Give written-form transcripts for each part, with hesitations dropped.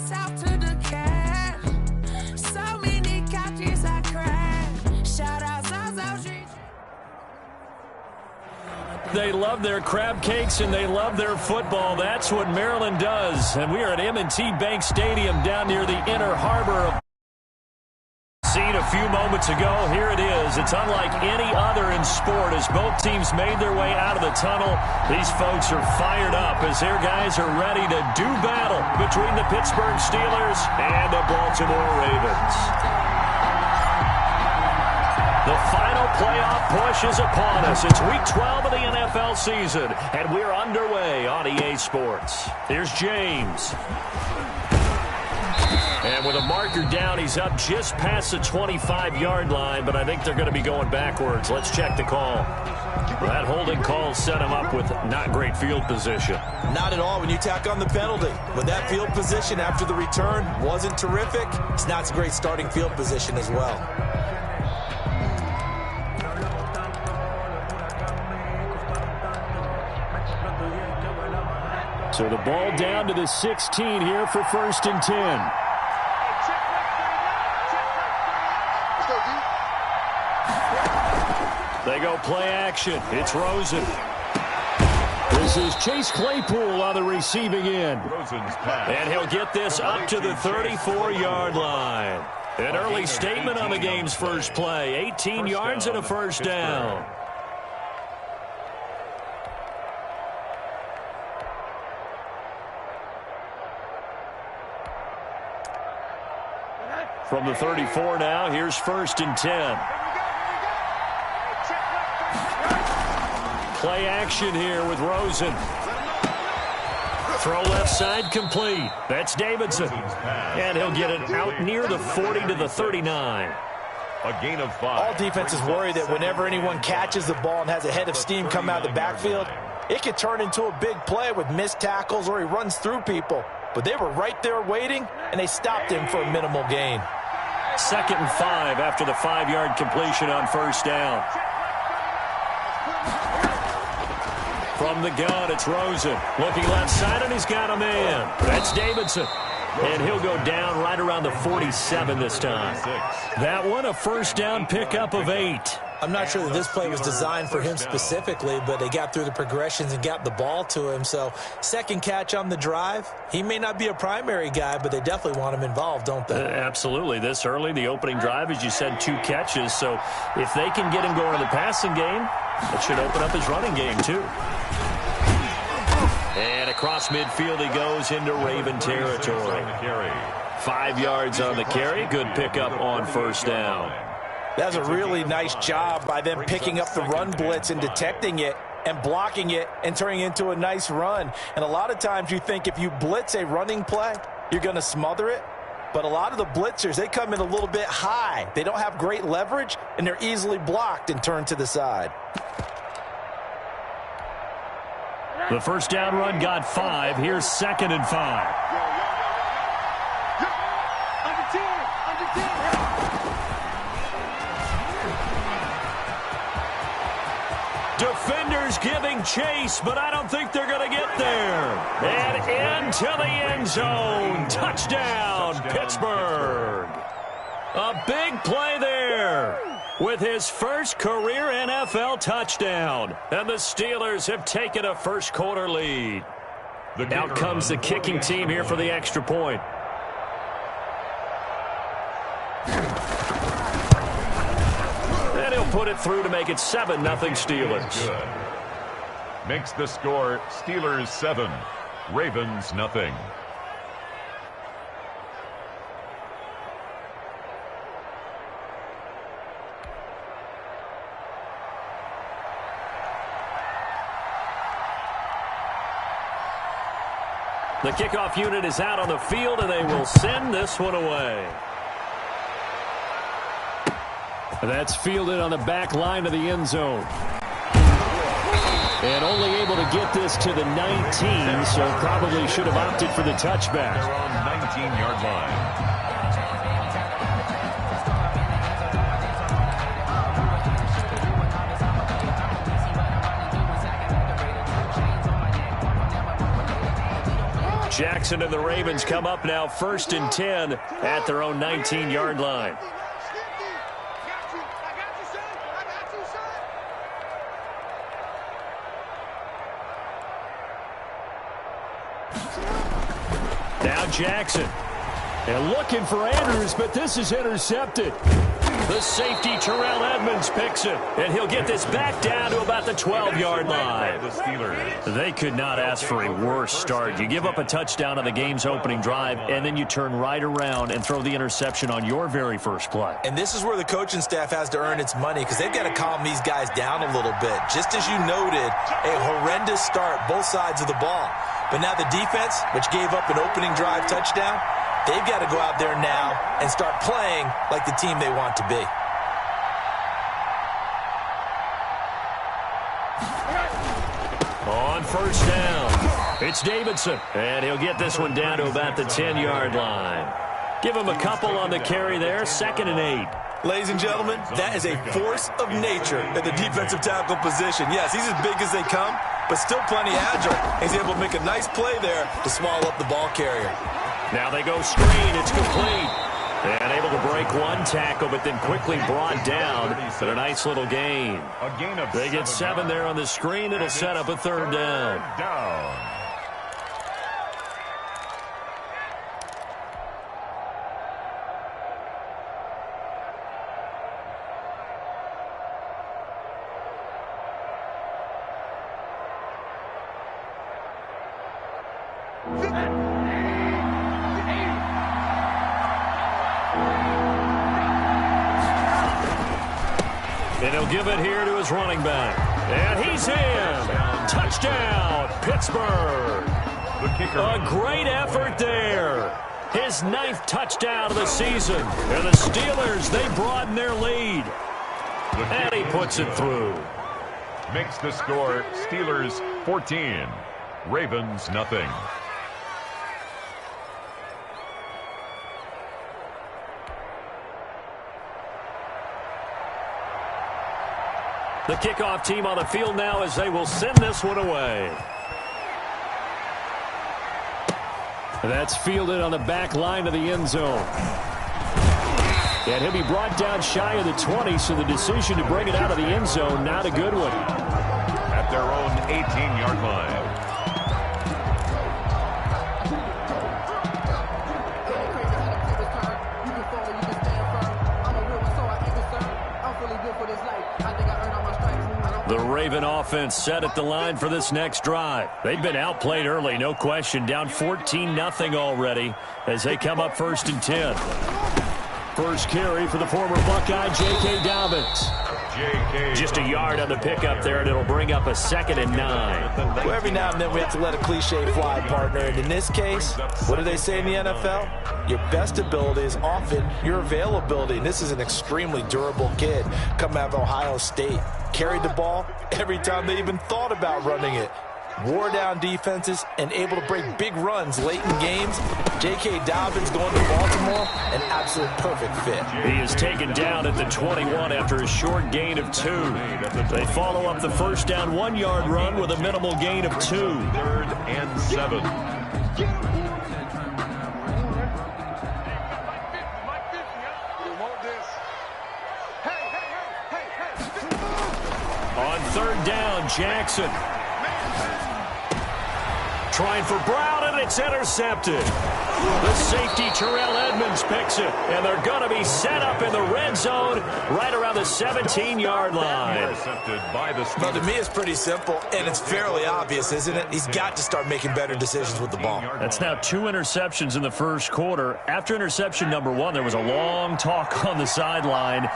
south to the cash. So many couches I crashed. Shout out South Street. They love their crab cakes and they love their football. That's what Maryland does. And we are at M&T Bank Stadium down near the Inner Harbor of seen a few moments ago. Here it is. It's unlike any other in sport as both teams made their way out of the tunnel. These folks are fired up as their guys are ready to do battle between the Pittsburgh Steelers and the Baltimore Ravens. The final playoff push is upon us. It's Week 12 of the NFL season, and we're underway on EA Sports. Here's James. And with a marker down, he's up just past the 25-yard line, but I think they're going to be going backwards. Let's check the call. That holding call set him up with not great field position. Not at all when you tack on the penalty. But that field position after the return wasn't terrific. It's not a great starting field position as well. So the ball down to the 16 here for 1st and 10. They go play action. It's Rosen. This is Chase Claypool on the receiving end. And he'll get this up to the 34-yard line. An early statement on the game's first play. 18 yards and a first down. From the 34 now, here's 1st and 10. Play action here with Rosen. Throw left side complete. That's Davidson. And he'll get it out near the 40 to the 39. A gain of 5. All defenses worry that whenever anyone catches the ball and has a head of steam come out of the backfield, it could turn into a big play with missed tackles or he runs through people. But they were right there waiting, and they stopped him for a minimal gain. 2nd and 5 after the 5-yard completion on 1st down. From the gun, it's Rosen. Looking left side, and he's got a man. That's Davidson. And he'll go down right around the 47 this time. That one, a 1st down pickup of 8. I'm not sure that this play was designed for him specifically, but they got through the progressions and got the ball to him. So, 2nd catch on the drive. He may not be a primary guy, but they definitely want him involved, don't they? Absolutely. This early, the opening drive, as you said, 2 catches. So, if they can get him going in the passing game, it should open up his running game, too. And across midfield he goes into Raven territory. 5 yards on the carry. Good pickup on 1st down. That's a really nice job by them picking up the run blitz and detecting it and blocking it and turning it into a nice run. And a lot of times you think if you blitz a running play, you're going to smother it. But a lot of the blitzers, they come in a little bit high. They don't have great leverage, and they're easily blocked and turned to the side. The 1st down run got 5. Here's 2nd and 5. Defenders giving chase, but I don't think they're going to get there. And into the end zone. Touchdown, Pittsburgh. A big play there with his first career NFL touchdown. And the Steelers have taken a first-quarter lead. Out comes the kicking team here for the extra point. And he'll put it through to make it 7-0 Steelers. Good. Makes the score Steelers 7, Ravens nothing. The kickoff unit is out on the field, and they will send this one away. That's fielded on the back line of the end zone. And only able to get this to the 19, so probably should have opted for the touchback. They're on 19-yard line. Jackson and the Ravens come up now 1st and 10 at their own 19-yard line. Now Jackson. And looking for Andrews, but this is intercepted. The safety, Terrell Edmonds, picks it. And he'll get this back down to about the 12-yard line. The Steelers. They could not ask for a worse start. You give up a touchdown on the game's opening drive, and then you turn right around and throw the interception on your very first play. And this is where the coaching staff has to earn its money because they've got to calm these guys down a little bit. Just as you noted, a horrendous start, both sides of the ball. But now the defense, which gave up an opening drive touchdown, they've got to go out there now and start playing like the team they want to be. On first down, it's Davidson, and he'll get this one down to about the 10-yard line. Give him a couple on the carry there, 2nd and 8. Ladies and gentlemen, that is a force of nature in the defensive tackle position. Yes, he's as big as they come, but still plenty agile. He's able to make a nice play there to swallow up the ball carrier. Now they go screen. It's complete. And able to break one tackle, but then quickly brought down. But a nice little gain. They get 7 there on the screen. It'll set up a 3rd down. And he'll give it here to his running back. And he's in. Touchdown, Pittsburgh. A great effort there. His 9th touchdown of the season. And the Steelers, they broaden their lead. And he puts it through. Makes the score Steelers 14, Ravens nothing. The kickoff team on the field now as they will send this one away. That's fielded on the back line of the end zone. And he'll be brought down shy of the 20, so the decision to bring it out of the end zone, not a good one. At their own 18-yard line. The Raven offense set at the line for this next drive. They've been outplayed early, no question. Down 14-0 already as they come up 1st and 10. First carry for the former Buckeye, J.K. Dobbins. Just a yard on the pickup there, and it'll bring up a 2nd and 9. Well, every now and then we have to let a cliche fly, partner. And in this case, what do they say in the NFL? Your best ability is often your availability. And this is an extremely durable kid coming out of Ohio State. Carried the ball every time they even thought about running it. Wore down defenses and able to break big runs late in games. J.K. Dobbins going to Baltimore, an absolute perfect fit. He is taken down at the 21 after a short gain of 2. They follow up the first down 1-yard run with a minimal gain of 2. 3rd and 7. On 3rd down, Jackson. Trying for Brown, and it's intercepted. The safety, Terrell Edmonds, picks it, and they're going to be set up in the red zone right around the 17-yard line. Intercepted by the Steelers. Well, to me, it's pretty simple, and it's fairly obvious, isn't it? He's got to start making better decisions with the ball. That's now 2 interceptions in the first quarter. After interception number 1, there was a long talk on the sideline.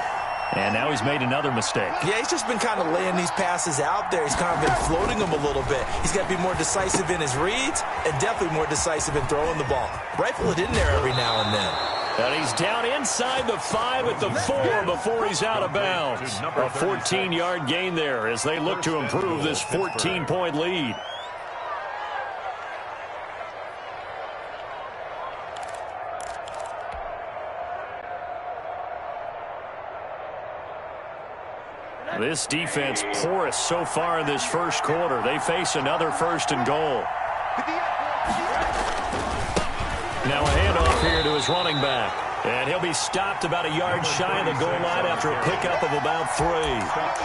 And now he's made another mistake. Yeah, he's just been kind of laying these passes out there. He's kind of been floating them a little bit. He's got to be more decisive in his reads and definitely more decisive in throwing the ball. Rifle it in there every now and then. And he's down inside the 5 at the 4 before he's out of bounds. A 14-yard gain there as they look to improve this 14-point lead. This defense porous so far in this first quarter. They face another 1st and goal. Now a handoff here to his running back. And he'll be stopped about a yard shy of the goal line after a pickup of about 3.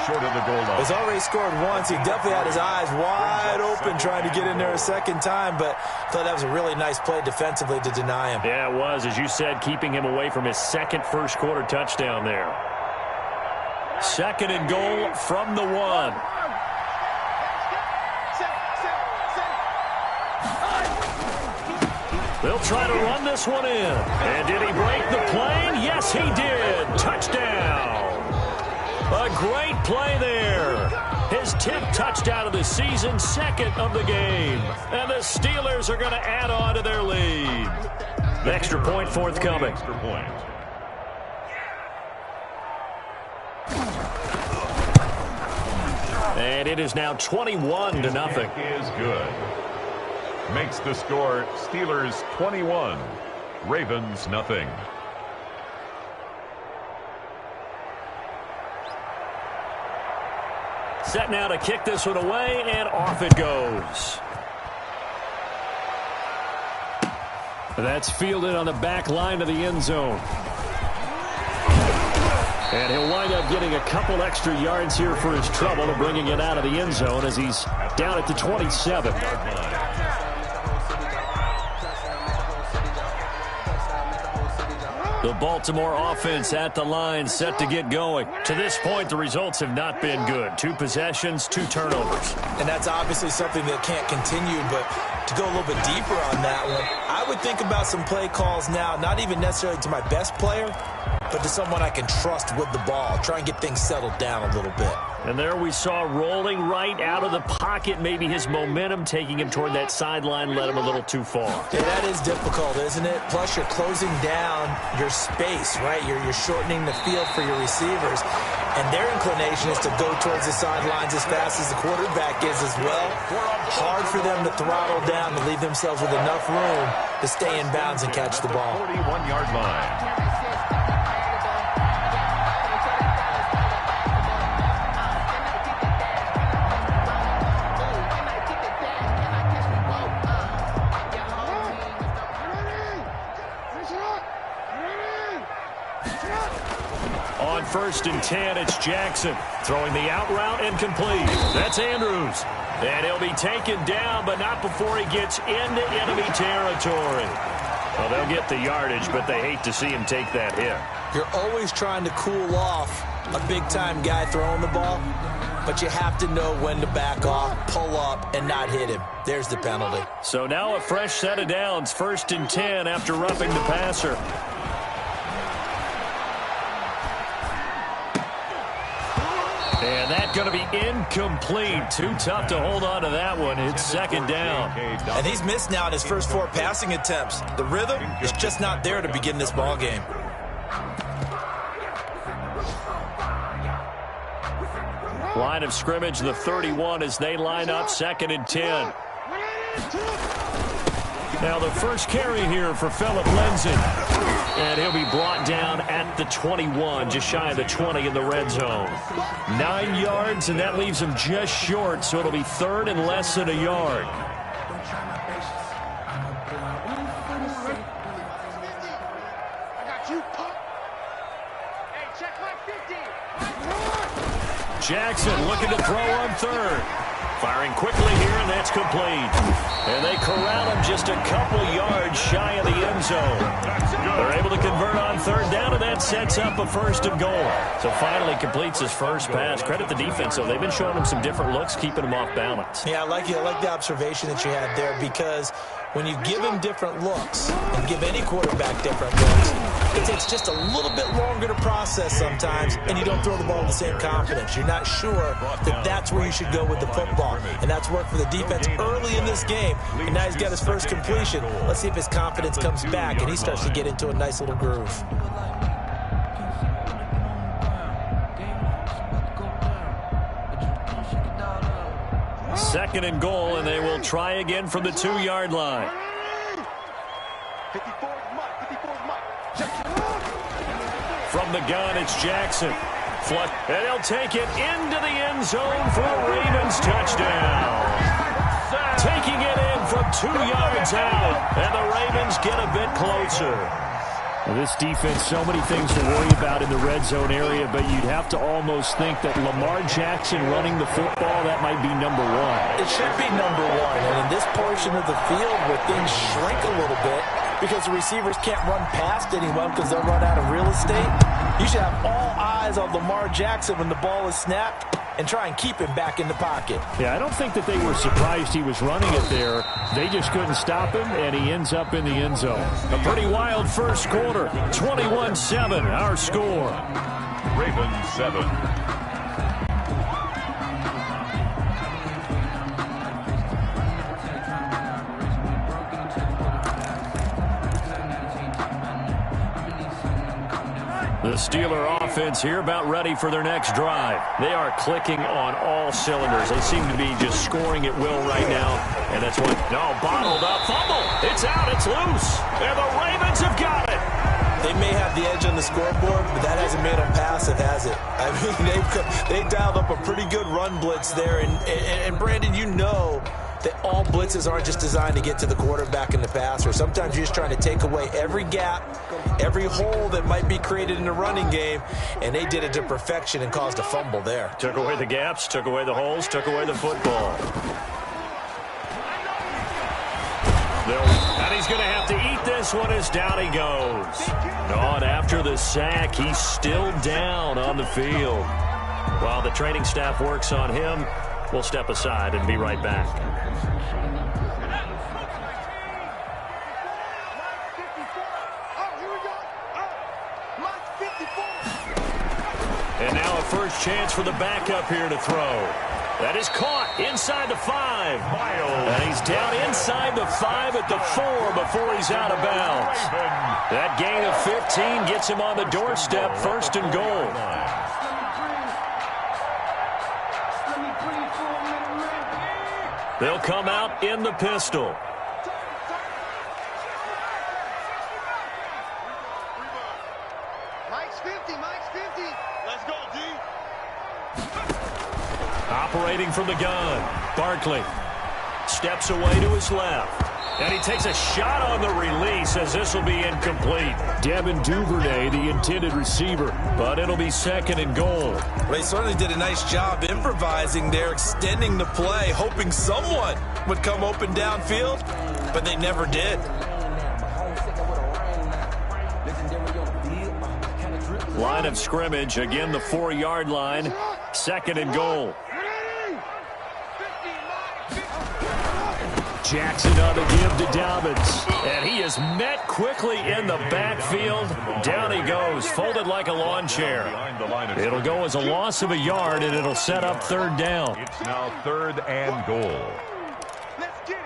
Short of the goal line. He's already scored once. He definitely had his eyes wide open trying to get in there a second time, but I thought that was a really nice play defensively to deny him. Yeah, it was, as you said, keeping him away from his second first-quarter touchdown there. 2nd and goal from the 1. They'll try to run this one in. And did he break the plane? Yes, he did. Touchdown. A great play there. His 10th touchdown of the season, 2nd of the game. And the Steelers are going to add on to their lead. The extra point forthcoming. Extra point. And it is now 21-0. Is good. Makes the score Steelers 21, Ravens nothing. Set now to kick this one away, and off it goes. That's fielded on the back line of the end zone. And he'll wind up getting a couple extra yards here for his trouble and bringing it out of the end zone as he's down at the 27. The Baltimore offense at the line, set to get going. To this point, the results have not been good. 2 possessions, 2 turnovers. And that's obviously something that can't continue, but to go a little bit deeper on that one, I would think about some play calls now, not even necessarily to my best player, but to someone I can trust with the ball. Try and get things settled down a little bit. And there we saw rolling right out of the pocket. Maybe his momentum taking him toward that sideline led him a little too far. Yeah, that is difficult, isn't it? Plus, you're closing down your space, right? You're shortening the field for your receivers. And their inclination is to go towards the sidelines as fast as the quarterback is as well. Hard for them to throttle down to leave themselves with enough room to stay in bounds and catch the ball. 41-yard line. On 1st and 10, it's Jackson throwing the out route and complete. That's Andrews. And he'll be taken down, but not before he gets into enemy territory. Well, they'll get the yardage, but they hate to see him take that hit. You're always trying to cool off a big-time guy throwing the ball, but you have to know when to back off, pull up, and not hit him. There's the penalty. So now a fresh set of downs, 1st and 10 after roughing the passer. And that's going to be incomplete. Too tough to hold on to that one. It's 2nd down. And he's missed now in his first 4 passing attempts. The rhythm is just not there to begin this ball game. Line of scrimmage, the 31 as they line up, 2nd and 10. Now the first carry here for Phillip Lindsay. And he'll be brought down at the 21, just shy of the 20 in the red zone. 9 yards, and that leaves him just short, so it'll be 3rd and less than a yard. Jackson looking to throw on 3rd. Firing quickly here, and that's complete. And they corral him just a couple yards shy of the end zone. They're able to convert on 3rd down, and that sets up a 1st and goal. So finally completes his first pass. Credit the defense, though. They've been showing him some different looks, keeping him off balance. Yeah, I like the observation that you had there, because when you give him different looks and give any quarterback different looks, it takes just a little bit longer to process sometimes, and you don't throw the ball with the same confidence. You're not sure that that's where you should go with the football, and that's worked for the defense early in this game, and now he's got his first completion. Let's see if his confidence comes back, and he starts to get into a nice little groove. Second and goal, and they will try again from the 2-yard line. From the gun, it's Jackson. And he'll take it into the end zone for a Ravens touchdown. taking it in from 2 yards out, and the Ravens get a bit closer. Well, this defense, so many things to worry about in the red zone area, but you'd have to almost think that Lamar Jackson running the football, that might be number one. It should be number one, and in this portion of the field where things shrink a little bit because the receivers can't run past anyone because they'll run out of real estate, you should have all eyes on Lamar Jackson when the ball is snapped and try and keep him back in the pocket. Yeah, I don't think that they were surprised he was running it there. They just couldn't stop him, and he ends up in the end zone. A pretty wild first quarter. 21-7, our score. Ravens 7. The Steeler offense here about ready for their next drive. They are clicking on all cylinders. They seem to be just scoring at will right now. And that's what, bottled up. Fumble. It's out. It's loose. And the Ravens have got it. They may have the edge on the scoreboard, but that hasn't made them passive, has it? I mean, they dialed up a pretty good run blitz there. And Brandon, you know that all blitzes aren't just designed to get to the quarterback in the passer. Sometimes you're just trying to take away every gap, every hole that might be created in the running game, and they did it to perfection and caused a fumble there. Took away the gaps, took away the holes, took away the football. And he's going to have to eat this one as down he goes. And after the sack, he's still down on the field. While the training staff works on him, we'll step aside and be right back. And now a first chance for the backup here to throw. That is caught inside the 5. And he's down inside the 5 at the 4 before he's out of bounds. That gain of 15 gets him on the doorstep, first and goal. They'll come out in the pistol. Mike's 50. Let's go, D. Operating from the gun, Barkley steps away to his left. And he takes a shot on the release as this will be incomplete. Devin Duvernay, the intended receiver, but it'll be second and goal. They certainly did a nice job improvising there, extending the play, hoping someone would come open downfield, but they never did. Line of scrimmage, again the 4-yard line, second and goal. Jackson on the give to Dobbins. And he is met quickly in the backfield. Down he goes, folded like a lawn chair. It'll go as a loss of a yard, and it'll set up third down. It's now third and goal. Let's get it.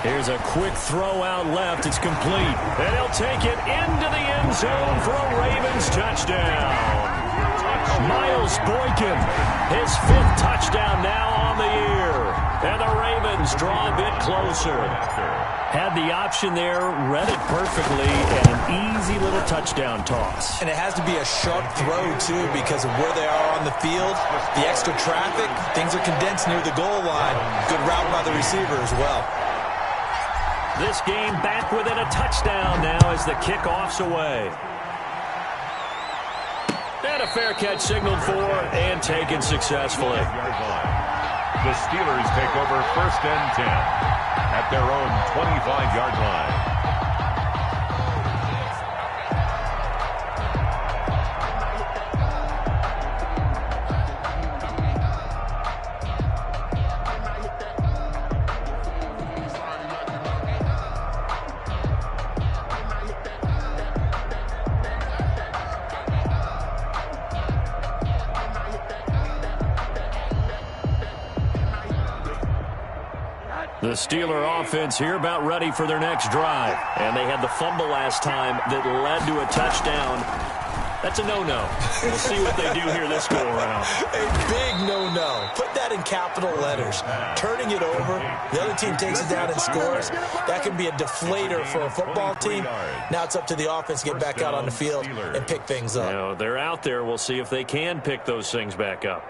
Here's a quick throw out left. It's complete. And he'll take it into the end zone for a Ravens touchdown. Miles Boykin, his 5th touchdown now on the year. And the Ravens draw a bit closer. Had the option there, read it perfectly, and an easy little touchdown toss. And it has to be a sharp throw, too, because of where they are on the field. The extra traffic, things are condensed near the goal line. Good route by the receiver as well. This game back within a touchdown now as the kickoff's away. And a fair catch signaled for and taken successfully. The Steelers take over first and 10 at their own 25-yard line. The Steeler offense here about ready for their next drive. And they had the fumble last time that led to a touchdown. That's a no-no. We'll see what they do here this go-around. A big no-no. Put that in capital letters. Turning it over, the other team takes it down and scores. That can be a deflator for a football team. Now it's up to the offense to get back out on the field and pick things up. You know, they're out there. We'll see if they can pick those things back up.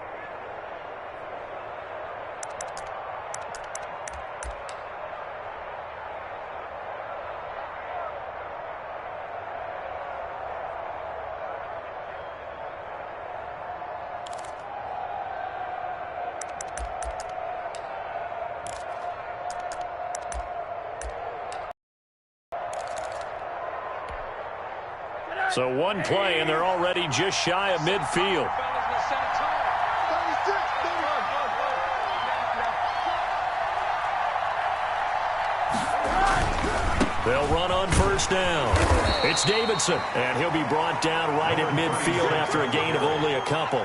So one play, and they're already just shy of midfield. They'll run on first down. It's Davidson, and he'll be brought down right at midfield after a gain of only a couple.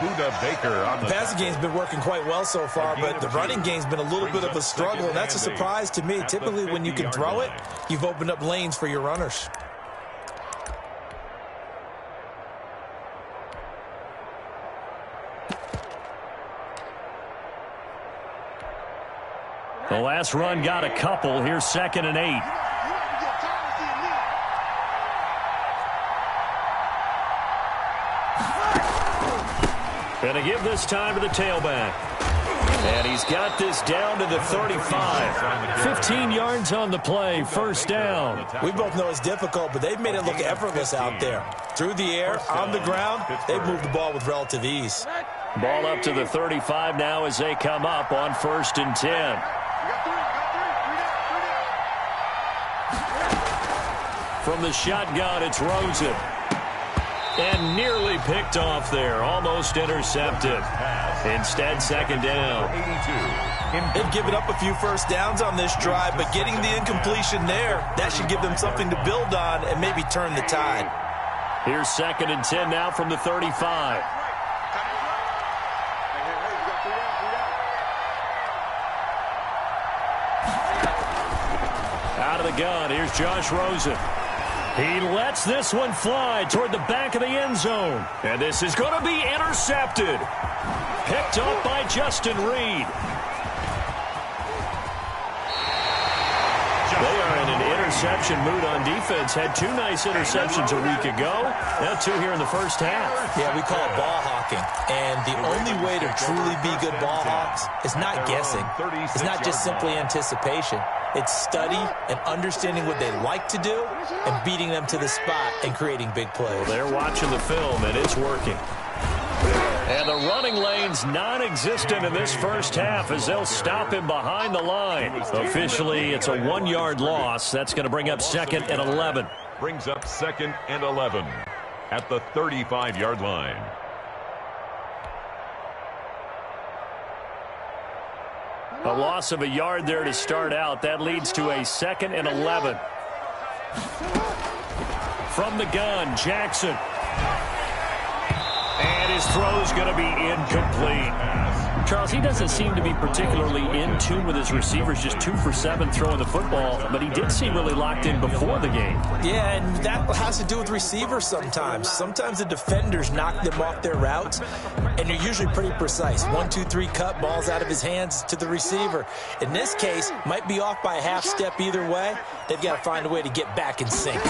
Buda Baker on the passing game's been working quite well so far, but the running game's been a little bit of a struggle, and that's a surprise to me. Typically, when you can throw it, you've opened up lanes for your runners. The last run got a couple. Here's 2nd and 8. Gonna give this time to the tailback. And he's got this down to the 35. 15 yards on the play, first down. We both know it's difficult, but they've made it look effortless out there. Through the air, on the ground, they've moved the ball with relative ease. Ball up to the 35 now as they come up on 1st and 10. From the shotgun, it's Rosen. And nearly picked off there. Almost intercepted. Instead, 2nd down. They've given up a few first downs on this drive, but getting the incompletion there, that should give them something to build on and maybe turn the tide. Here's 2nd and 10 now from the 35. Out of the gun, here's Josh Rosen. He lets this one fly toward the back of the end zone. And this is going to be intercepted. Picked up by Justin Reed. They are in an interception mood on defense. Had 2 nice interceptions a week ago. Now 2 here in the first half. Yeah, we call it ball hawking. And the only way to truly be good ball hawks is not guessing. It's not just simply anticipation. It's study and understanding what they like to do and beating them to the spot and creating big plays. Well, they're watching the film, and it's working. And the running lane's non-existent in this first half as they'll stop him behind the line. Officially, it's a 1-yard loss. That's going to bring up 2nd and 11. Brings up 2nd and 11 at the 35-yard line. A loss of a yard there to start out. That leads to a 2nd and 11. From the gun, Jackson. And his throw's going to be incomplete. Charles, he doesn't seem to be particularly in tune with his receivers, just 2 for 7 throwing the football, but he did seem really locked in before the game. Yeah, and that has to do with receivers sometimes. Sometimes the defenders knock them off their routes, and they're usually pretty precise. 1, 2, 3 cut, balls out of his hands to the receiver. In this case, might be off by a half step either way. They've got to find a way to get back in sync.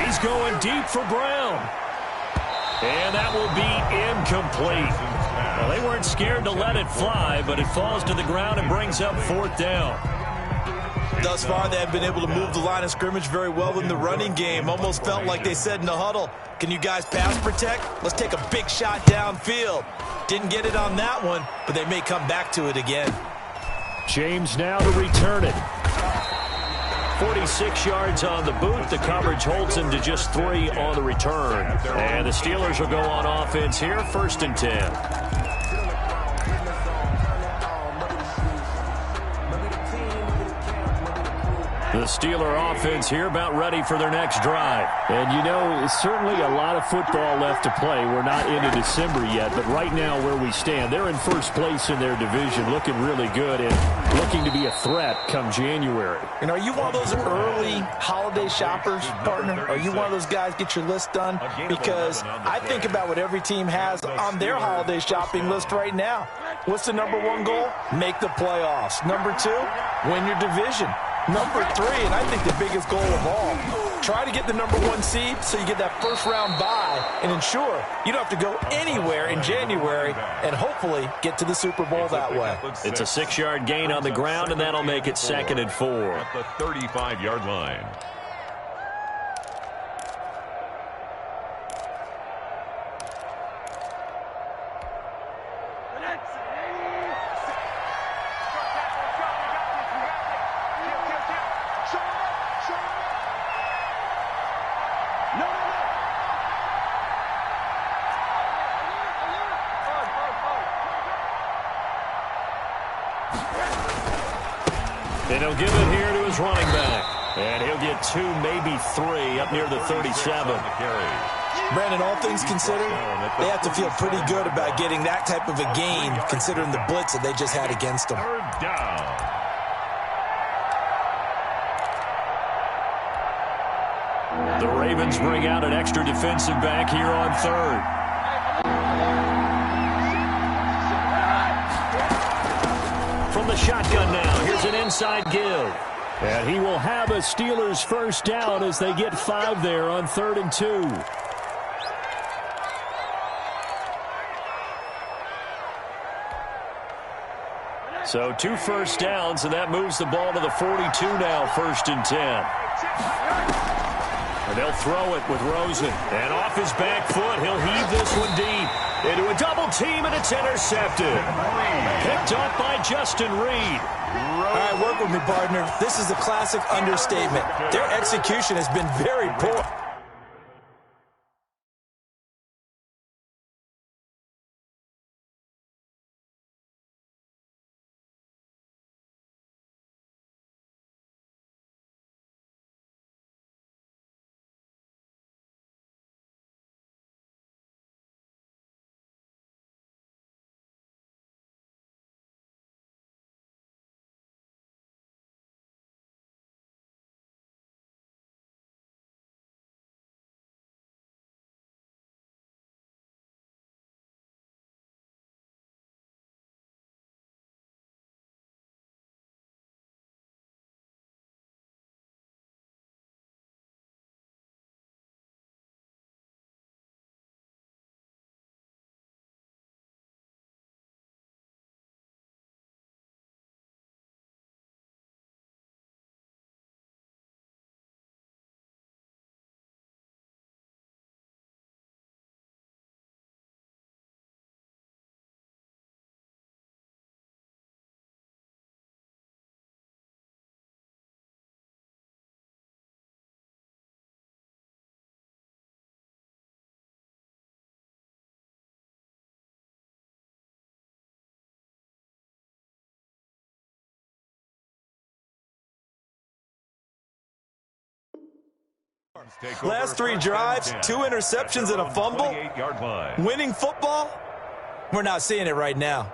He's going deep for Brown. And that will be incomplete. Well, they weren't scared to let it fly, but it falls to the ground and brings up 4th down. Thus far, they have been able to move the line of scrimmage very well in the running game. Almost felt like they said in the huddle, can you guys pass protect? Let's take a big shot downfield. Didn't get it on that one, but they may come back to it again. James now to return it. 46 yards on the boot. The coverage holds him to just 3 on the return. And the Steelers will go on offense here, 1st and 10. The Steeler offense here about ready for their next drive. And, you know, certainly a lot of football left to play. We're not into December yet, but right now where we stand, they're in first place in their division, looking really good and looking to be a threat come January. And are you one of those early holiday shoppers, partner? Are you one of those guys get your list done? Because I think about what every team has on their holiday shopping list right now. What's the number one goal? Make the playoffs. Number two, win your division. Number three, and I think the biggest goal of all, try to get the number one seed so you get that first round bye and ensure you don't have to go anywhere in January and hopefully get to the Super Bowl that way. It's a 6-yard gain on the ground, and that'll make it 2nd and 4. At the 35-yard line. And he'll give it here to his running back. And he'll get 2, maybe 3 up near the 37. Brandon, all things considered, they have to feel pretty good about getting that type of a gain considering the blitz that they just had against them. Third down. The Ravens bring out an extra defensive back here on 3rd. From the shotgun now, here's an inside give. And he will have a Steelers first down as they get 5 there on 3rd and 2. So 2 first downs, and that moves the ball to the 42 now, 1st and 10. And they'll throw it with Rosen. And off his back foot, he'll heave this one deep. Into a double team, and it's intercepted. Picked up by Justin Reed. All right, work with me, partner. This is a classic understatement. Their execution has been very poor. Last 3 drives, 2 interceptions and a fumble. Winning football? We're not seeing it right now.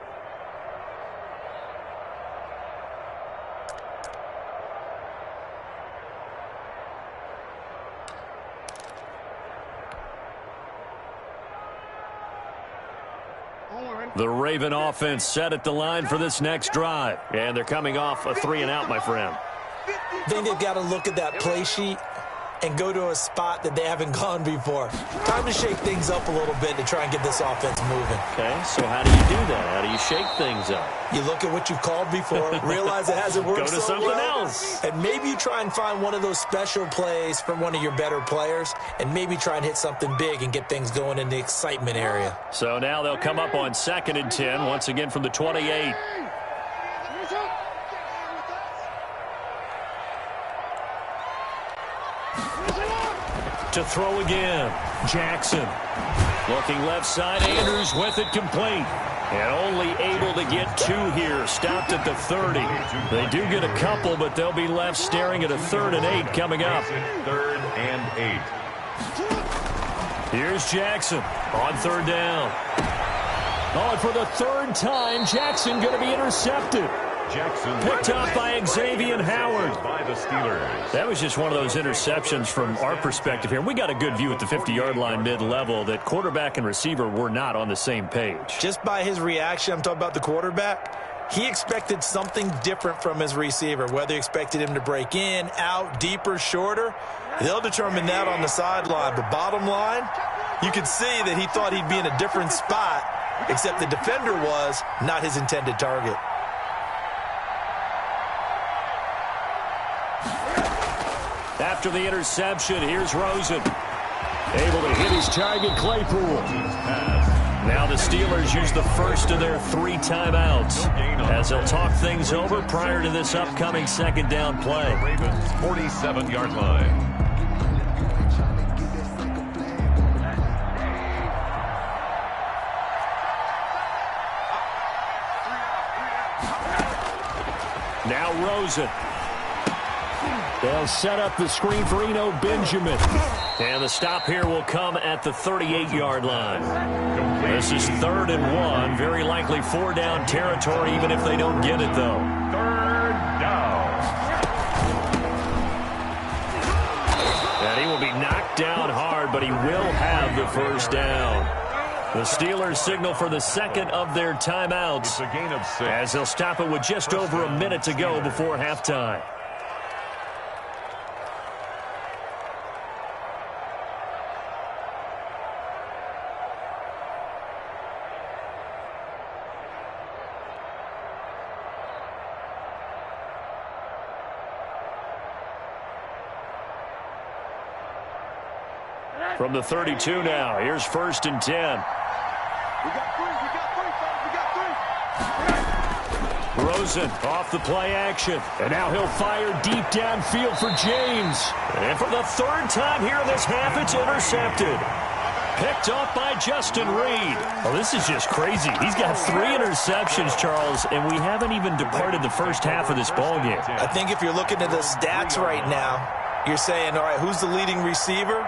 The Raven offense set at the line for this next drive. And they're coming off a 3-and-out, my friend. I think they've got to look at that play sheet and go to a spot that they haven't gone before. Time to shake things up a little bit to try and get this offense moving. Okay, so how do you do that? How do you shake things up? You look at what you've called before, realize it hasn't worked Go to so something well, else. and maybe you try and find one of those special plays from one of your better players, and maybe try and hit something big and get things going in the excitement area. So now they'll come up on 2nd and 10, once again from the 28. To throw again, Jackson. Looking left side, Andrews with it complete. And only able to get 2 here. Stopped at the 30. They do get a couple, but they'll be left staring at a 3rd and 8 coming up. 3rd and 8. Here's Jackson on 3rd down. Oh, and for the 3rd time, Jackson going to be intercepted. Jackson picked up by Xavier Howard. By the Steelers. That was just one of those interceptions from our perspective here. We got a good view at the 50-yard line mid-level that quarterback and receiver were not on the same page. Just by his reaction, I'm talking about the quarterback, he expected something different from his receiver, whether he expected him to break in, out, deeper, shorter. They'll determine that on the sideline. But bottom line, you could see that he thought he'd be in a different spot, except the defender was not his intended target. After the interception, here's Rosen. Able to hit his target, Claypool. Now the Steelers use the first of their 3 timeouts as they'll talk things over prior to this upcoming 2nd down play. Ravens 47-yard line. Now Rosen. They'll set up the screen for Eno Benjamin. And the stop here will come at the 38-yard line. This is 3rd and 1. Very likely 4-down territory, even if they don't get it, though. 3rd down. And he will be knocked down hard, but he will have the 1st down. The Steelers signal for the 2nd of their timeouts. It's a gain of 6. As they'll stop it with just over a minute to go before halftime. From the 32 now, here's 1st and 10. We got 3, we got 3, fellas, we got 3. Rosen off the play action. And now he'll fire deep downfield for James. And for the 3rd time here in this half, it's intercepted. Picked off by Justin Reed. Oh, this is just crazy. He's got 3 interceptions, Charles, and we haven't even departed the first half of this ballgame. I think if you're looking at the stats right now, you're saying, all right, who's the leading receiver?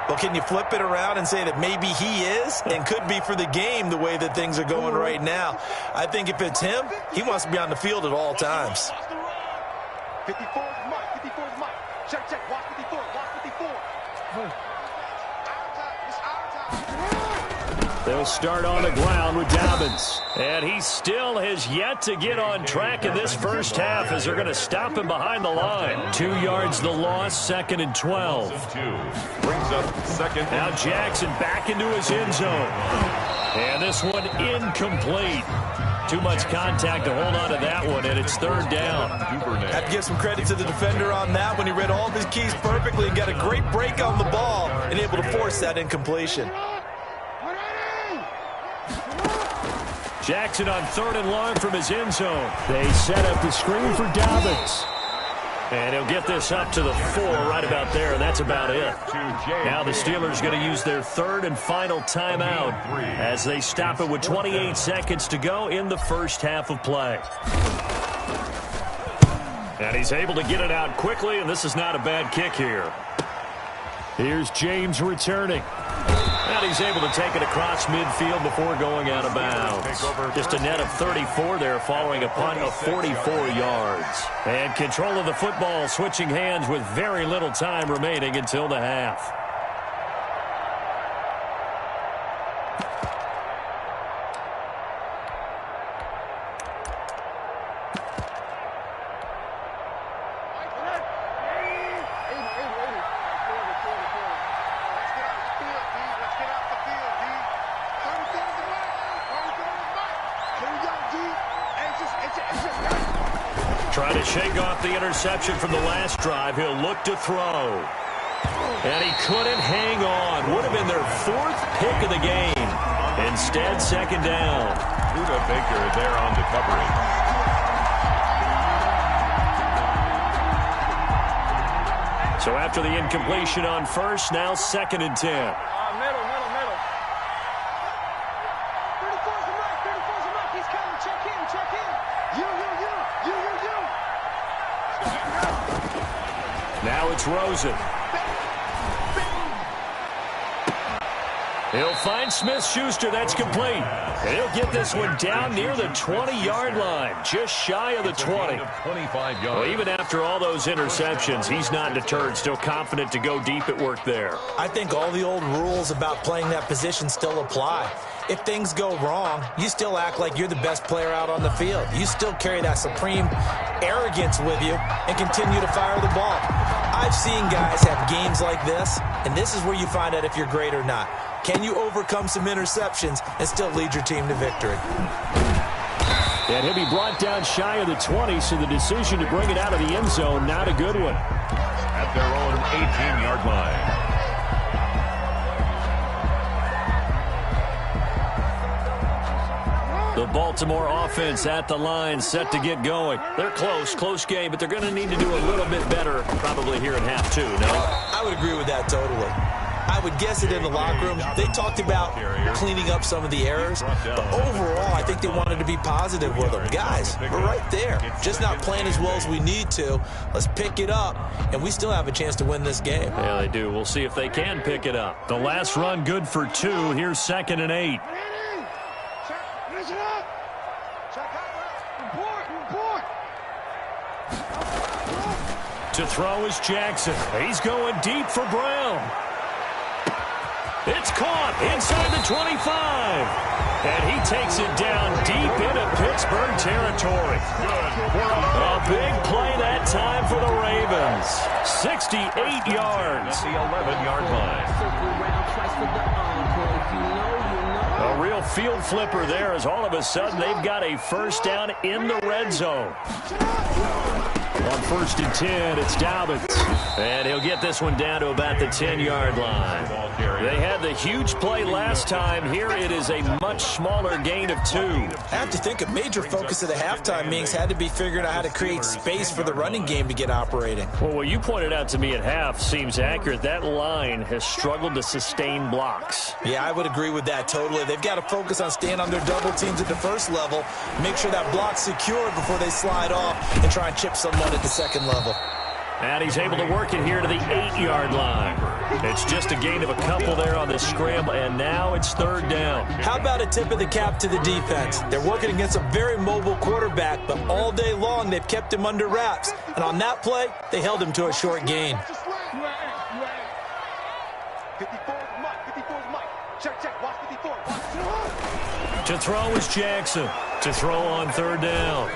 Well, can you flip it around and say that maybe he is and could be for the game the way that things are going right now? I think if it's him, he wants to be on the field at all times. 54 is Mike. 54 is Mike. Check, check. Watch 54. Watch 54. Our time. It's our time. They'll start on the ground with Dobbins. And he still has yet to get on track in this first half as they're going to stop him behind the line. 2 yards the loss, 2nd and 12. Brings up 2nd. Now Jackson back into his end zone. And this one incomplete. Too much contact to hold on to that one, and it's 3rd down. I have to give some credit to the defender on that when he read all of his keys perfectly and got a great break on the ball and able to force that incompletion. Jackson on 3rd and long from his end zone. They set up the screen for Dobbins. And he'll get this up to the 4 right about there, and that's about it. Now the Steelers going to use their 3rd and final timeout as they stop it with 28 seconds to go in the first half of play. And he's able to get it out quickly, and this is not a bad kick here. Here's James returning. And he's able to take it across midfield before going out of bounds. Just a net of 34 there following a punt of 44 yards. And control of the football switching hands with very little time remaining until the half. Trying to shake off the interception from the last drive. He'll look to throw. And he couldn't hang on. Would have been their 4th pick of the game. Instead, 2nd down. Luda Baker there on the coverage. So after the incompletion on 1st, now 2nd and 10. Middle. 34's the right. 34's the Now it's Rosen. He'll find Smith-Schuster. That's complete. And he'll get this one down near the 20-yard line, just shy of the 20. 25 yards. Well, even after all those interceptions, he's not deterred, still confident to go deep at work there. I think all the old rules about playing that position still apply. If things go wrong, you still act like you're the best player out on the field. You still carry that supreme arrogance with you and continue to fire the ball. I've seen guys have games like this, and this is where you find out if you're great or not. Can you overcome some interceptions and still lead your team to victory? And he'll be brought down shy of the 20, so the decision to bring it out of the end zone, not a good one. At their own 18-yard line. The Baltimore offense at the line, set to get going. They're close game, but they're going to need to do a little bit better probably here in half two, no? I would agree with that totally. I would guess it in the locker room. They talked about cleaning up some of the errors, but overall, I think they wanted to be positive with them. Guys, we're right there. Just not playing as well as we need to. Let's pick it up, and we still have a chance to win this game. Yeah, they do. We'll see if they can pick it up. The last run good for 2. Here's 2nd and 8. To throw is Jackson. He's going deep for Brown. It's caught inside the 25. And he takes it down deep into Pittsburgh territory. A big play that time for the Ravens. 68 yards. At the 11-yard line. A real field flipper there as all of a sudden they've got a first down in the red zone. On 1st and 10, it's Dobbins. And he'll get this one down to about the 10-yard line. They had the huge play last time. Here it is a much smaller gain of 2. I have to think a major focus of the halftime meetings had to be figuring out how to create space for the running game to get operating. Well, what you pointed out to me at half seems accurate. That line has struggled to sustain blocks. Yeah, I would agree with that totally. They've got to focus on staying on their double teams at the first level, make sure that block's secure before they slide off and try and chip someone at the second level. And he's able to work it here to the 8-yard line. It's just a gain of a couple there on the scramble, and now it's 3rd down. How about a tip of the cap to the defense? They're working against a very mobile quarterback, but all day long they've kept him under wraps. And on that play, they held him to a short gain. 54's Mike. 54's Mike. Check. Watch 54. Watch. To throw is Jackson. To throw on 3rd down.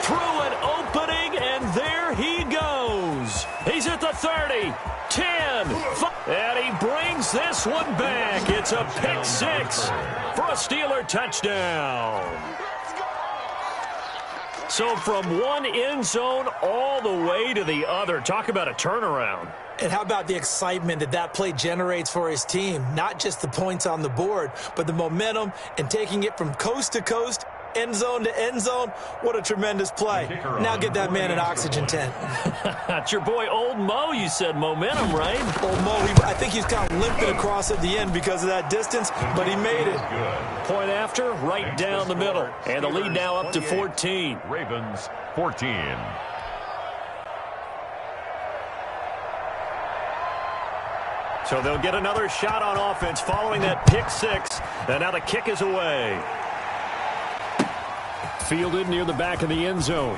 Through an opening, and there he goes. He's at the 30, 10, 5, and he brings this one back. It's a pick 6 for a Steeler touchdown. So from one end zone all the way to the other. Talk about a turnaround. And how about the excitement that play generates for his team? Not just the points on the board, but the momentum and taking it from coast to coast, end zone to end zone. What a tremendous play. Now get that man an oxygen tent. It's your boy Old Mo, you said. Momentum, right? Old Mo, I think he's kind of limping across at the end because of that distance, but he made it. Point after, right down the middle. And the lead now up to 14. Ravens 14. So they'll get another shot on offense following that pick 6. And now the kick is away. Fielded near the back of the end zone.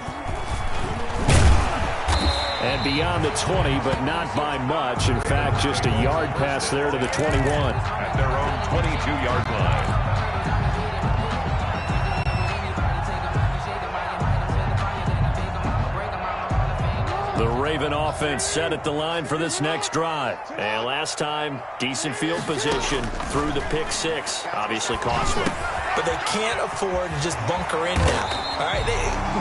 And beyond the 20, but not by much. In fact, just a yard pass there to the 21. At their own 22-yard line. The Raven offense set at the line for this next drive. And last time, decent field position through the pick 6. Obviously costly. But they can't afford to just bunker in now. All right,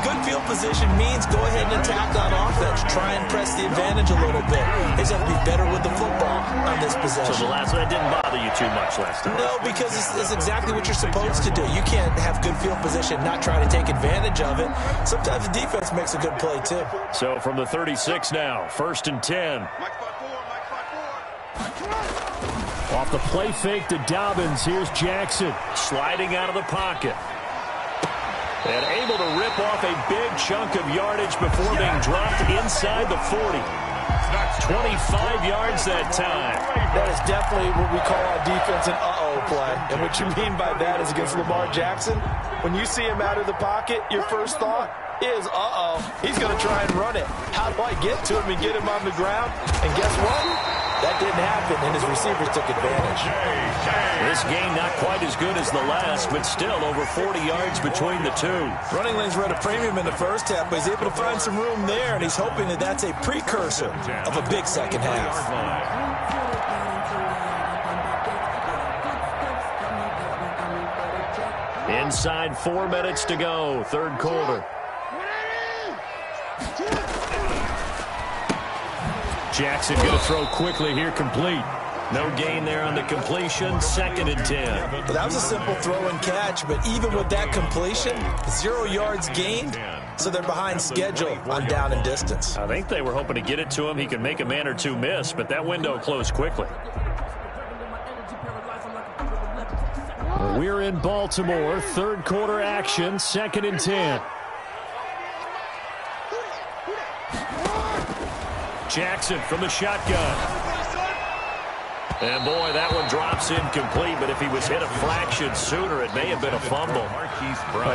good field position means go ahead and attack on offense. Try and press the advantage a little bit. They just have to be better with the football on this possession. So the last one didn't bother you too much last time. No, because it's exactly what you're supposed to do. You can't have good field position, not try to take advantage of it. Sometimes the defense makes a good play, too. So from the 36 now, 1st and 10. Mike 5-4. Mike 5-4. Off the play fake to Dobbins, here's Jackson. Sliding out of the pocket. And able to rip off a big chunk of yardage before being dropped inside the 40. 25 yards that time. That is definitely what we call on defense an uh-oh play. And what you mean by that is against Lamar Jackson, when you see him out of the pocket, your first thought is, uh-oh, he's going to try and run it. How do I get to him and get him on the ground? And guess what? That didn't happen, and his receivers took advantage. This game not quite as good as the last, but still over 40 yards between the two. Running lanes were at a premium in the first half, but he's able to find some room there, and he's hoping that that's a precursor of a big second half. Inside 4 minutes to go, third quarter. Jackson going to throw quickly here, complete. No gain there on the completion, 2nd and 10. Well, that was a simple throw and catch, but even with that completion, 0 yards gained, so they're behind schedule on down and distance. I think they were hoping to get it to him. He could make a man or two miss, but that window closed quickly. We're in Baltimore, third quarter action, 2nd and 10. Jackson from the shotgun. And, boy, that one drops incomplete, but if he was hit a fraction sooner, it may have been a fumble.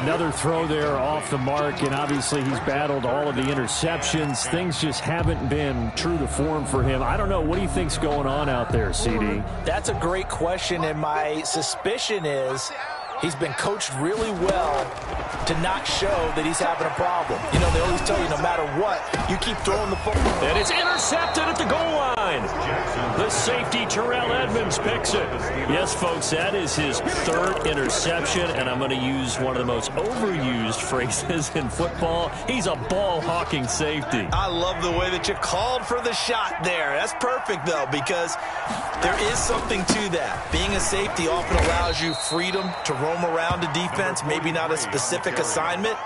Another throw there off the mark, and obviously he's battled all of the interceptions. Things just haven't been true to form for him. I don't know. What do you think's going on out there, CD? That's a great question, and my suspicion is he's been coached really well to not show that he's having a problem. You know, they always tell you no matter what, you keep throwing the football. And it's intercepted at the goal line. The safety, Terrell Edmonds, picks it. Yes, folks, that is his 3rd interception, and I'm going to use one of the most overused phrases in football. He's a ball-hawking safety. I love the way that you called for the shot there. That's perfect, though, because there is something to that. Being a safety often allows you freedom to roam around a defense, maybe not a specific assignment.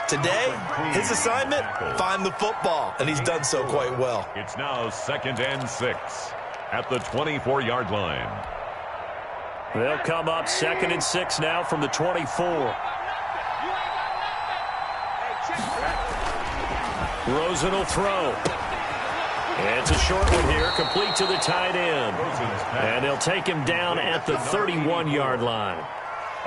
Today, his assignment, find the football, and he's done so quite well. It's now 2nd and 6 at the 24-yard line. They'll come up 2nd and 6 now from the 24. Rosen will throw. And it's a short one here, complete to the tight end. And they'll take him down at the 31-yard line.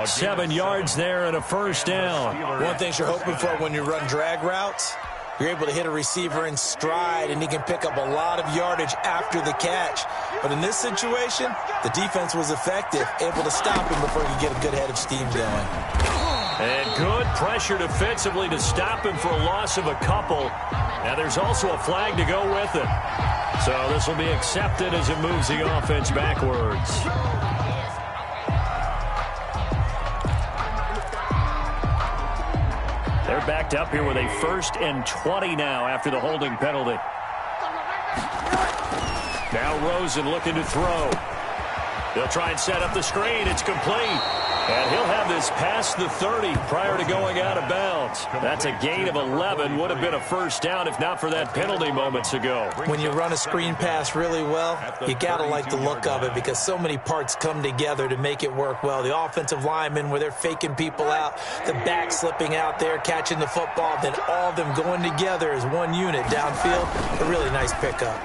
7 yards there and a first down. One thing you're hoping for when you run drag routes, you're able to hit a receiver in stride, and he can pick up a lot of yardage after the catch. But in this situation, the defense was effective, able to stop him before he could get a good head of steam going. And good pressure defensively to stop him for a loss of a couple. Now there's also a flag to go with it. So this will be accepted as it moves the offense backwards. They're backed up here with a 1st and 20 now after the holding penalty. Now Rosen looking to throw. They'll try and set up the screen. It's complete. And he'll have this past the 30 prior to going out of bounds. That's a gain of 11. Would have been a first down if not for that penalty moments ago. When you run a screen pass really well, you got to like the look of it because so many parts come together to make it work well. The offensive linemen where they're faking people out, the back slipping out there, catching the football, then all of them going together as one unit downfield. A really nice pickup.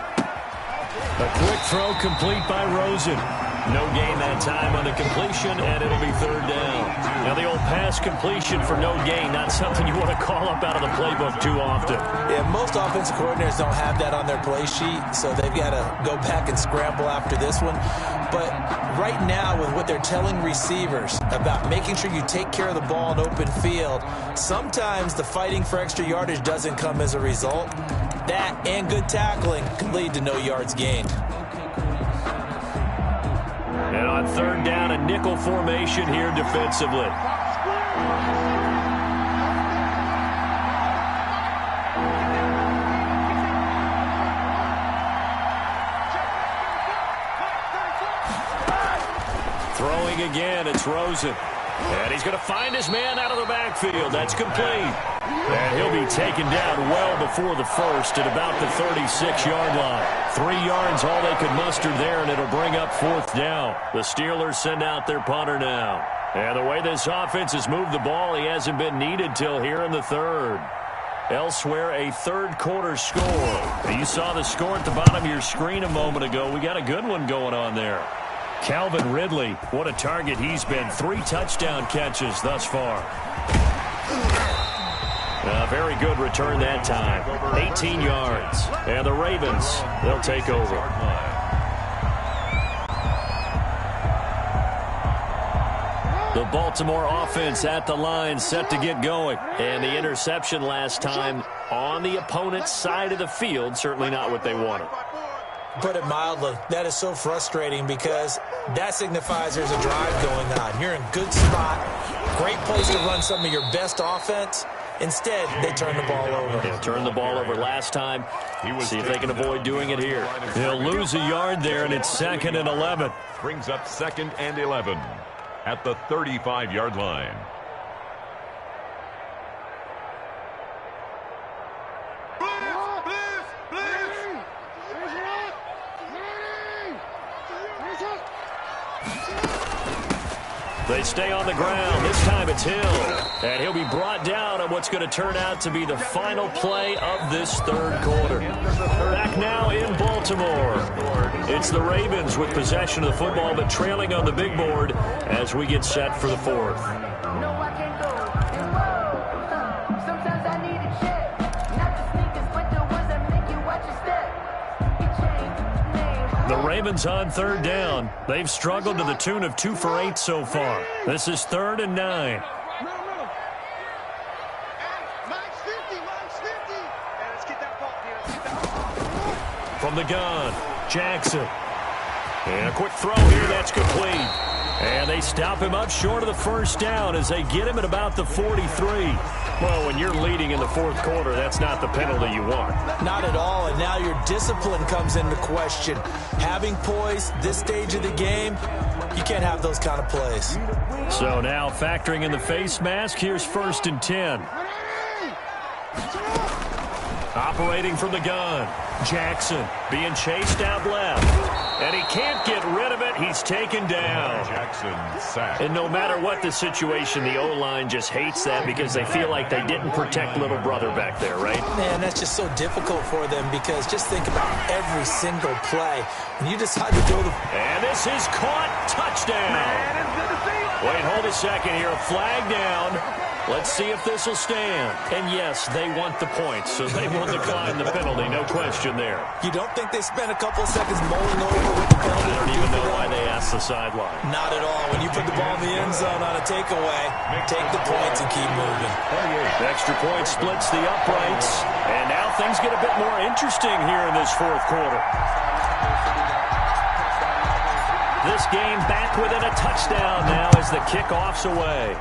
A quick throw complete by Rosen. No gain that time on the completion, and it'll be 3rd down. Now, the old pass completion for no gain, not something you want to call up out of the playbook too often. Yeah, most offensive coordinators don't have that on their play sheet, so they've got to go back and scramble after this one. But right now, with what they're telling receivers about making sure you take care of the ball in open field, sometimes the fighting for extra yardage doesn't come as a result. That and good tackling can lead to no yards gained. And on 3rd down, a nickel formation here defensively. Throwing again, it's Rosen. And he's going to find his man out of the backfield. That's complete. And he'll be taken down well before the first at about the 36-yard line. 3 yards, all they could muster there, and it'll bring up 4th down. The Steelers send out their punter now. And the way this offense has moved the ball, he hasn't been needed till here in the 3rd. Elsewhere, a 3rd quarter score. You saw the score at the bottom of your screen a moment ago. We got a good one going on there. Calvin Ridley, what a target he's been. 3 touchdown catches thus far. A very good return that time. 18 yards. And the Ravens, they'll take over. The Baltimore offense at the line, set to get going. And the interception last time on the opponent's side of the field, certainly not what they wanted. Put it mildly, that is so frustrating because that signifies there's a drive going on. You're in a good spot, great place to run some of your best offense. Instead, they turn the ball over. Yeah, turned the ball over last time. See if they can avoid doing it here. They'll lose a yard there, and it's 2nd and 11. Brings up 2nd and 11 at the 35-yard line. They stay on the ground. This time it's Hill. And he'll be brought down on what's going to turn out to be the final play of this 3rd quarter. Back now in Baltimore. It's the Ravens with possession of the football, but trailing on the big board as we get set for the 4th. The Ravens on 3rd down. They've struggled to the tune of 2 for 8 so far. This is 3rd and 9. From the gun, Jackson. And a quick throw here, that's complete. And they stop him up short of the 1st down as they get him at about the 43. Well, when you're leading in the 4th quarter, that's not the penalty you want. Not at all, and now your discipline comes into question. Having poise this stage of the game, you can't have those kind of plays. So now factoring in the face mask, here's 1st and 10. Operating from the gun, Jackson being chased out left. And he can't get rid of it. He's taken down. Jackson sacked. And no matter what the situation, the O-line just hates that because they feel like they didn't protect little brother back there, right? Man, that's just so difficult for them because just think about every single play. When you decide to throw the... And this is caught. Touchdown. Wait, hold a second here. A flag down. Let's see if this will stand. And yes, they want the points, so they will decline the penalty. No question there. You don't think they spent a couple of seconds mulling over with the penalty? I don't even know why they asked the sideline. Not at all. When you put the ball in the end zone on a takeaway, take the points and keep moving. The extra point splits the uprights. And now things get a bit more interesting here in this 4th quarter. This game back within a touchdown now as the kickoff's away.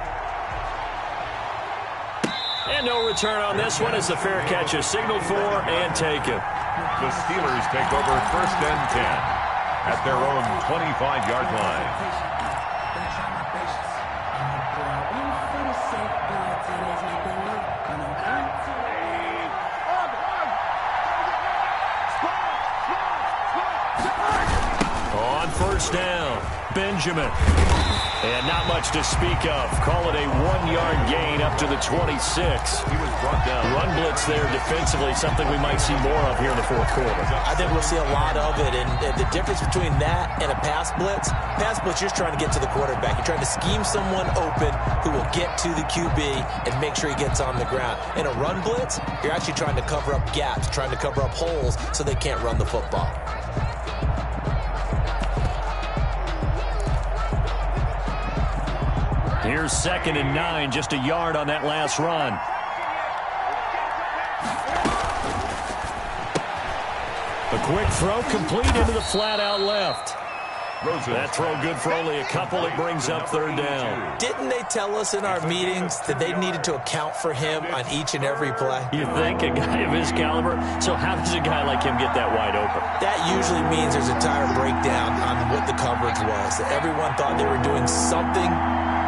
And no return on this one as the fair catch is signaled for and taken. The Steelers take over 1st and 10 at their own 25-yard line. On 1st down, Benjamin. And not much to speak of. Call it a 1-yard gain up to the 26. He was brought down. Run blitz there defensively, something we might see more of here in the 4th quarter. I think we'll see a lot of it, and the difference between that and a pass blitz, you're just trying to get to the quarterback. You're trying to scheme someone open who will get to the QB and make sure he gets on the ground. In a run blitz, you're actually trying to cover up gaps, trying to cover up holes so they can't run the football. Here's 2nd and 9, just a yard on that last run. A quick throw complete into the flat out left. That throw good for only a couple. It brings up 3rd down. Didn't they tell us in our meetings that they needed to account for him on each and every play? You think a guy of his caliber? So how does a guy like him get that wide open? That usually means there's a tire breakdown on what the coverage was. That everyone thought they were doing something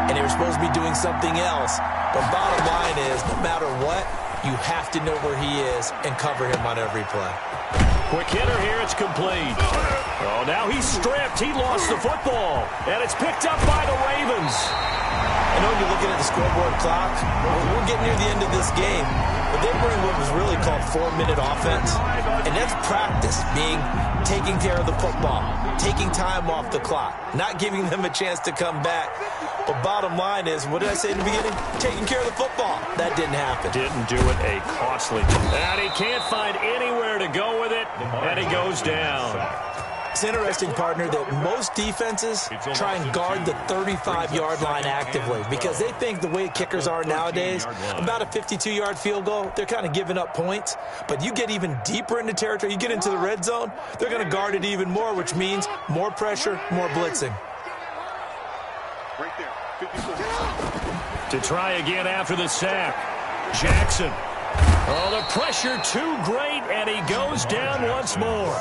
and they were supposed to be doing something else. But bottom line is, no matter what, you have to know where he is and cover him on every play. Quick hitter here, it's complete. Oh, now he's stripped. He lost the football, and it's picked up by the Ravens. I know you're looking at the scoreboard clock. We're getting near the end of this game, but they bring what was really called 4-minute offense, and that's practice, being taking care of the football, taking time off the clock, not giving them a chance to come back. But bottom line is, what did I say in the beginning? Taking care of the football. That didn't happen. Didn't do it, a costly. And he can't find anywhere to go with it, and he goes down. It's interesting, partner, that most defenses try and guard the 35-yard line actively because they think the way kickers are nowadays, about a 52-yard field goal, they're kind of giving up points. But you get even deeper into territory, you get into the red zone, they're going to guard it even more, which means more pressure, more blitzing. Right there, 54. To try again after the sack. Jackson. Oh, the pressure too great, and he goes down once more.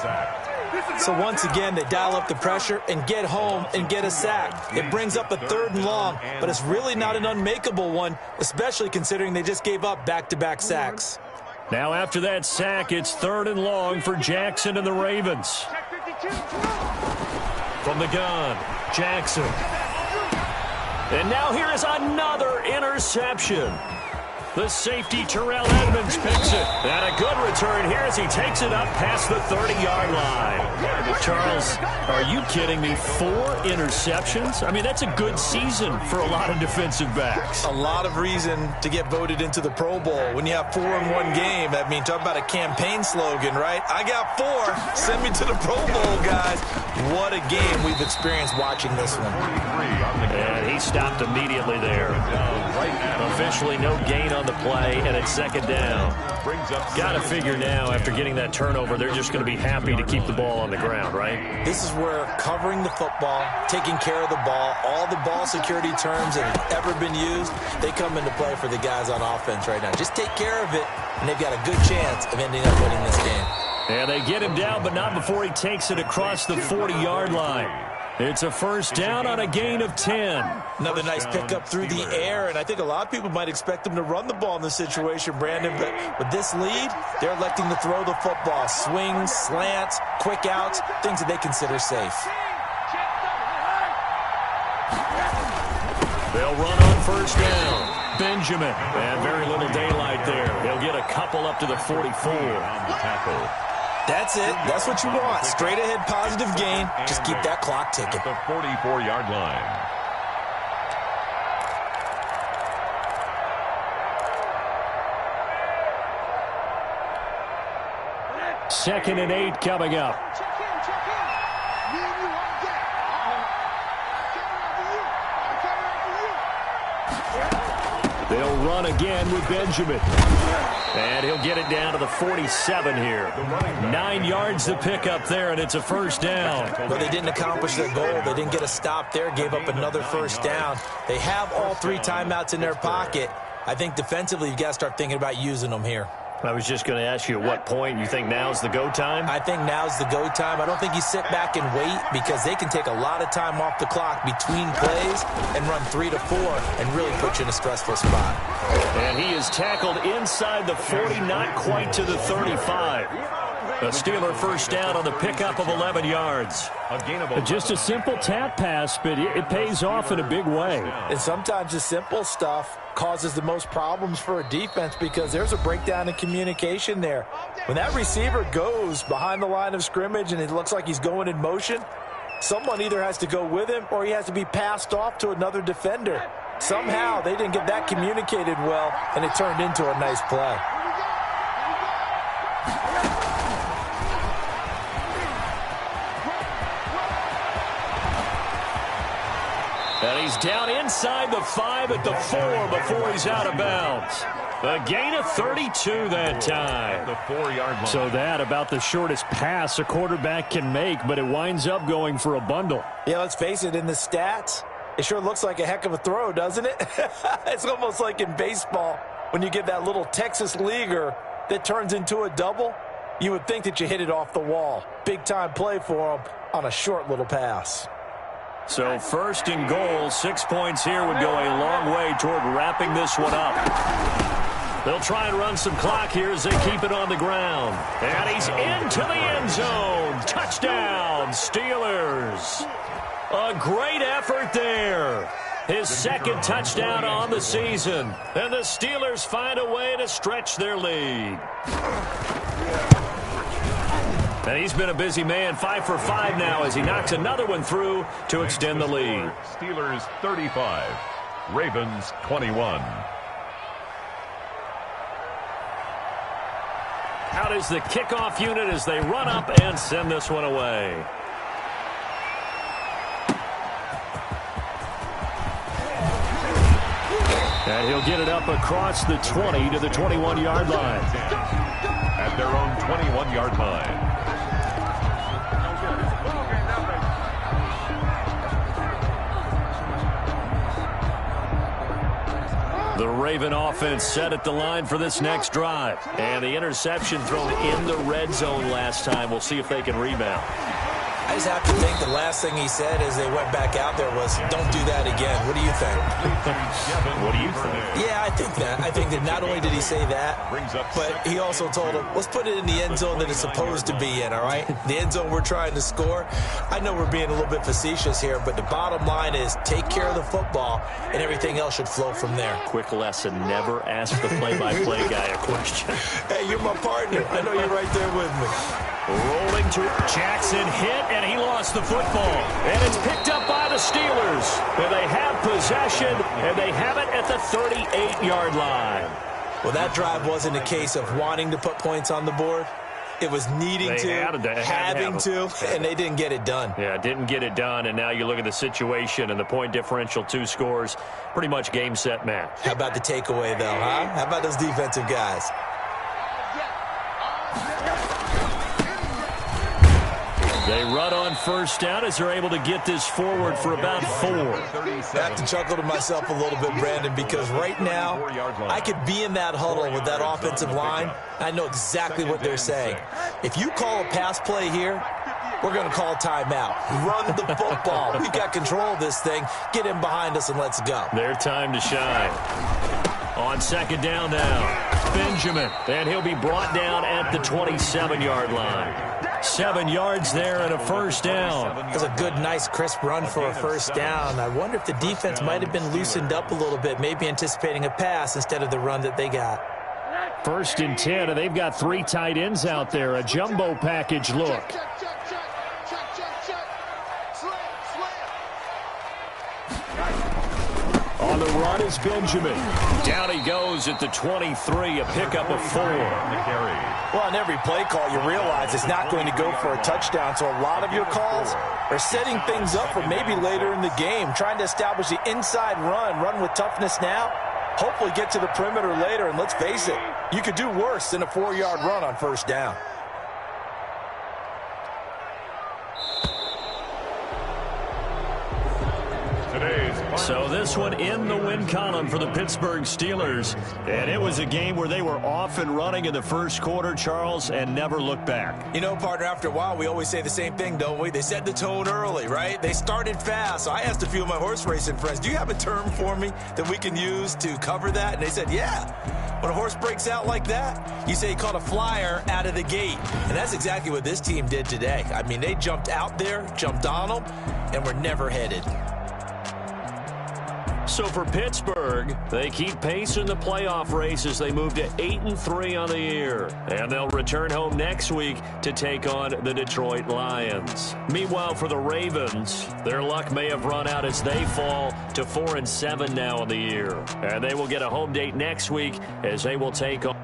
So once again, they dial up the pressure and get home and get a sack. It brings up a 3rd and long, but it's really not an unmakeable one, especially considering they just gave up back-to-back sacks. Now after that sack, it's 3rd and long for Jackson and the Ravens. From the gun, Jackson. And now here is another interception. The safety, Terrell Edmonds, picks it. And a good return here as he takes it up past the 30-yard line. Charles, are you kidding me? 4 interceptions? I mean, that's a good season for a lot of defensive backs. A lot of reason to get voted into the Pro Bowl. When you have 4 in one game, I mean, talk about a campaign slogan, right? I got 4. Send me to the Pro Bowl, guys. What a game we've experienced watching this one. And he stopped immediately there. Officially no gain on the play, and it's 2nd down. Got to figure now, after getting that turnover, they're just going to be happy to keep the ball on the ground, right? This is where covering the football, taking care of the ball, all the ball security terms that have ever been used, they come into play for the guys on offense right now. Just take care of it, and they've got a good chance of ending up winning this game. And they get him down, but not before he takes it across the 40-yard line. It's a 1st down on a gain of 10. Another nice pickup through the air, and I think a lot of people might expect them to run the ball in this situation, Brandon, but with this lead, they're electing to throw the football. Swings, slants, quick outs, things that they consider safe. They'll run on 1st down. Benjamin, and very little daylight there. He'll get a couple up to the 44 on the tackle. That's it. That's what you want. Straight ahead positive gain. Just keep that clock ticking. The 44-yard line. Second and 8 coming up. They'll run again with Benjamin. And he'll get it down to the 47 here. 9 yards to pick up there, and it's a 1st down. But they didn't accomplish their goal. They didn't get a stop there, gave up another 1st down. They have all 3 timeouts in their pocket. I think defensively, you've got to start thinking about using them here. I was just going to ask you at what point you think now's the go time? I think now's the go time. I don't think you sit back and wait because they can take a lot of time off the clock between plays and run 3 to 4 and really put you in a stressful spot. And he is tackled inside the 40, not quite to the 35. A Steeler 1st down on the pickup of 11 yards. Just a simple tap pass, but it pays off in a big way. And sometimes the simple stuff causes the most problems for a defense because there's a breakdown in communication there. When that receiver goes behind the line of scrimmage and it looks like he's going in motion, someone either has to go with him or he has to be passed off to another defender. Somehow they didn't get that communicated well, and it turned into a nice play. And he's down inside the 5 at the 4 before he's out of bounds. A gain of 32 that time. The 4-yard line. So that about the shortest pass a quarterback can make, but it winds up going for a bundle. Yeah, let's face it, in the stats, it sure looks like a heck of a throw, doesn't it? It's almost like in baseball when you get that little Texas leaguer that turns into a double. You would think that you hit it off the wall. Big time play for him on a short little pass. So first and goal, 6 points here would go a long way toward wrapping this one up. They'll try and run some clock here as they keep it on the ground. And he's into the end zone. Touchdown, Steelers. A great effort there. His second touchdown on the season. And the Steelers find a way to stretch their lead. And he's been a busy man, 5 for 5 now as he knocks another one through to extend the lead. Steelers 35, Ravens 21. Out is the kickoff unit as they run up and send this one away. And he'll get it up across the 20 to the 21-yard line. At their own 21-yard line. The Raven offense set at the line for this next drive. And the interception thrown in the red zone last time. We'll see if they can rebound. I just have to think the last thing he said as they went back out there was, don't do that again. What do you think? What do you think? Yeah, I think that. I think that not only did he say that, but he also told him, let's put it in the end zone that it's supposed to be in, all right? The end zone we're trying to score. I know we're being a little bit facetious here, but the bottom line is take care of the football, and everything else should flow from there. Quick lesson, never ask the play-by-play guy a question. Hey, you're my partner. I know you're right there with me. Rolling to Jackson, hit, and he lost the football. And it's picked up by the Steelers. And they have possession, and they have it at the 38-yard line. Well, that drive wasn't a case of wanting to put points on the board. It was needing having to, and they didn't get it done. Yeah, didn't get it done, and now you look at the situation and the point differential, 2 scores, pretty much game, set, match. How about the takeaway, though, huh? How about those defensive guys? They run on first down as they're able to get this forward for about 4. I have to chuckle to myself a little bit, Brandon, because right now I could be in that huddle with that offensive line. I know exactly what they're saying. If you call a pass play here, we're going to call timeout. Run the football. We got control of this thing. Get in behind us and let's go. Their time to shine. On second down now, Benjamin. And he'll be brought down at the 27-yard line. 7 yards there and a first down. It was a good, nice, crisp run for a first down. I wonder if the defense might have been loosened up a little bit, maybe anticipating a pass instead of the run that they got. 1st and 10, and they've got 3 tight ends out there. A jumbo package look. On the run is Benjamin. Down he goes at the 23, a pickup of 4. Well, on every play call, you realize it's not going to go for a touchdown, so a lot of your calls are setting things up for maybe later in the game, trying to establish the inside run with toughness now, hopefully get to the perimeter later, and let's face it, you could do worse than a 4-yard run on first down. So this one in the win column for the Pittsburgh Steelers. And it was a game where they were off and running in the first quarter, Charles, and never looked back. You know, partner, after a while, we always say the same thing, don't we? They set the tone early, right? They started fast. So I asked a few of my horse racing friends, do you have a term for me that we can use to cover that? And they said, yeah. When a horse breaks out like that, you say he caught a flyer out of the gate. And that's exactly what this team did today. I mean, they jumped out there, jumped on them, and were never headed. So for Pittsburgh, they keep pace in the playoff race as they move to 8-3 on the year. And they'll return home next week to take on the Detroit Lions. Meanwhile, for the Ravens, their luck may have run out as they fall to 4-7 now on the year. And they will get a home date next week as they will take on